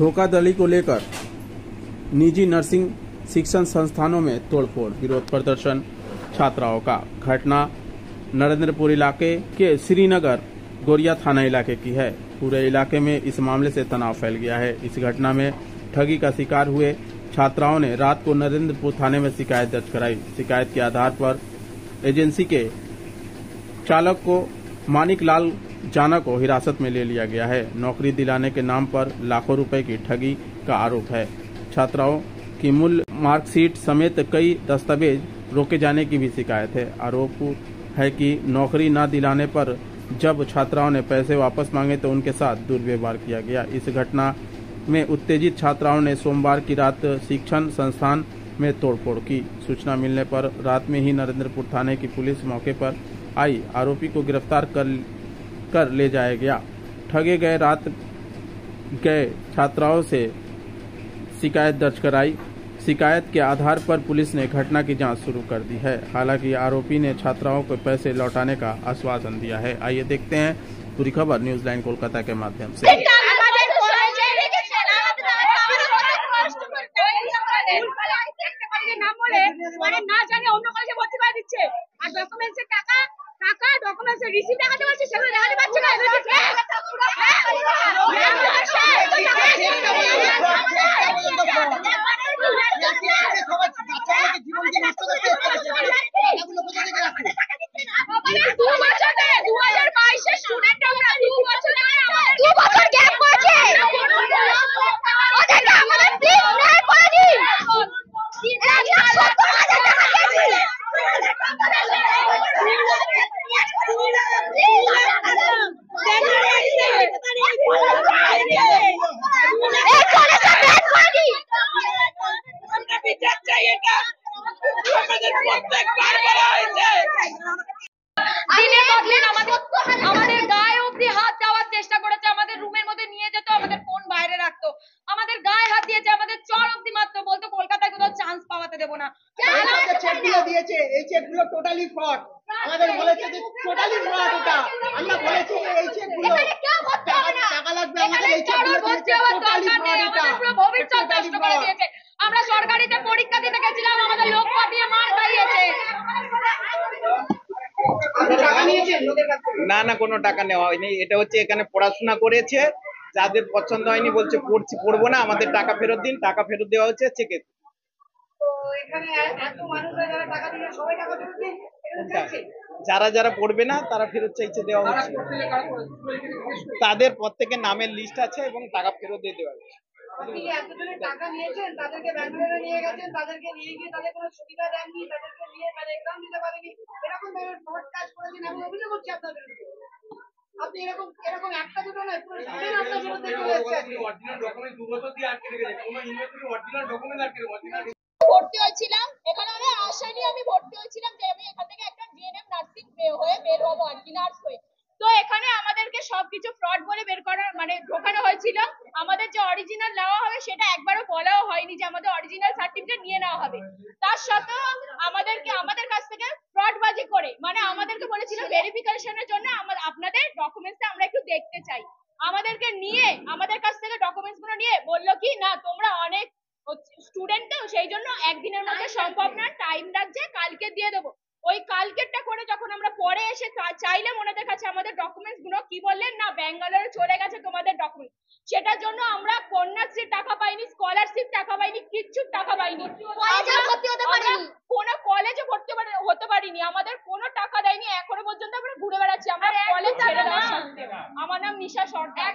धोखाधड़ी को लेकर निजी नर्सिंग शिक्षण संस्थानों में तोड़फोड़, विरोध प्रदर्शन छात्राओं का। घटना नरेंद्रपुर इलाके के श्रीनगर गोरिया थाना इलाके की है। पूरे इलाके में इस मामले से तनाव फैल गया है। इस घटना में ठगी का शिकार हुए छात्राओं ने रात को नरेंद्रपुर थाने में शिकायत दर्ज कराई। शिकायत के आधार पर एजेंसी के चालक को मानिक लाल जाना को हिरासत में ले लिया गया है। नौकरी दिलाने के नाम पर लाखों रुपए की ठगी का आरोप है। छात्राओं की मूल मार्कशीट समेत कई दस्तावेज रोके जाने की भी शिकायत है। आरोप है कि नौकरी न दिलाने पर जब छात्राओं ने पैसे वापस मांगे तो उनके साथ दुर्व्यवहार किया गया। इस घटना में उत्तेजित छात्राओं ने सोमवार की रात शिक्षण संस्थान में तोड़फोड़ की। सूचना मिलने पर रात में ही नरेंद्रपुर थाने की पुलिस मौके पर आई। आरोपी को गिरफ्तार कर ले जाया गया। ठगे गए रात गए छात्राओं से शिकायत दर्ज कराई। शिकायत के आधार पर पुलिस ने घटना की जांच शुरू कर दी है। हालांकि आरोपी ने छात्राओं को पैसे लौटाने का आश्वासन दिया है। आइए देखते हैं पूरी खबर न्यूज लाइन कोलकाता के माध्यम से। টোটালি ফ্রড আমাদের বলেছে যে টোটালি ফ্রড। এটা আমরা বলেছি এই চেকগুলো টাকা লাগবে আমাদের এই চেকগুলো টোটালি ফ্রড। এটা পুরো ভবিষ্যৎ নষ্ট করে দিয়েছে। আমরা সরকারিতে পরীক্ষা দিতে গেছিলাম, আমাদের লোক পাঠিয়ে মার খাইয়েছে। না না, কোনো টাকা নেওয়া হয়নি। এটা হচ্ছে এখানে পড়াশোনা করেছে, যাদের পছন্দ হয়নি বলছে পড়বো না, আমাদের টাকা ফেরত দিন। টাকা ফেরত দেওয়া হচ্ছে চেকে। যারা যারা পড়বে না তারা ফেরত চাইছে, দেওয়া হচ্ছে। তাদের প্রত্যেকের নামের লিস্ট আছে এবং টাকা ফেরত দিয়ে দেওয়া হচ্ছে। টাকা নিয়েছেন, তাদেরকে ব্যাঙ্গালোরে নিয়ে গেছেন, তাদেরকে নিয়ে গিয়ে তাদের কোনো সুবিধা দেননি, তাদেরকে নিয়ে এক্সাম দিতে পারেনি, এরকম ভাবে ফ্রড কাজ করেছেন এমন অভিযোগ হচ্ছে আপনাদের। আপনি এরকম একটা দুটো নয়, পুরো স্টুডেন্ট আপনার বিরুদ্ধে চলে এসেছে। অরিজিনাল ডকুমেন্ট 2 বছর দিয়ে আটকে রেখেছে, কোনো ইউনিভার্সিটি অরিজিনাল ডকুমেন্ট আটকে রেখেছে। ভর্তি হয়েছিলাম এখানে, আমি আশায় নিয়ে আমি ভর্তি হয়েছিলাম যে আমি এখান থেকে একটা জিএনএম নার্সিং হয়ে বের হবো আর কি, নার্স হয়ে। তো এখানে আমাদেরকে সবকিছু ফ্রড বলে বের করার মানে ঢোকানো হয়েছিল। আমাদের যে অরিজিনাল নেওয়া হবে সেটা একবারও বলাও হয়নি যে আমাদের অরিজিনাল সার্টিফিকেট নিয়ে নেওয়া হবে। তার সত্ত্বেও আমাদের কাছ থেকে ফ্রডবাজি করে মানে আমাদেরকে বলেছিল ভেরিফিকেশনের জন্য আপনাদের ডকুমেন্টসটা আমরা একটু দেখতে চাই। আমাদেরকে নিয়ে আমাদের কাছ থেকে ডকুমেন্টস গুলো নিয়ে বললো কি না তোমরা অনেক স্টুডেন্ট তো সেই জন্য একদিনের মধ্যে সম্ভব না, টাইম লাগছে, কালকে দিয়ে দেবো। ওই কালকেরটা করে যখন আমরা পরে এসে চাইলাম ওনাদের কাছে আমাদের ডকুমেন্টস গুলো, কি বললেন না ব্যাঙ্গালোরে চলে গেছে তোমাদের ডকুমেন্ট। সেটার জন্য আমরা কন্যাশ্রী টাকা পাইনি, স্কলারশিপ টাকা পাইনি, কিচ্ছু টাকা পাইনি। কোনো কলেজে ভর্তি হতে পারিনি, আমাদের কোনো টাকা দেয়নি। এখনো পর্যন্ত আমরা ঘুরে বেড়াচ্ছি। আমার কলেজ ছেড়ে দেওয়া সত্ত্বেও। আমার নাম নিশা সরকার।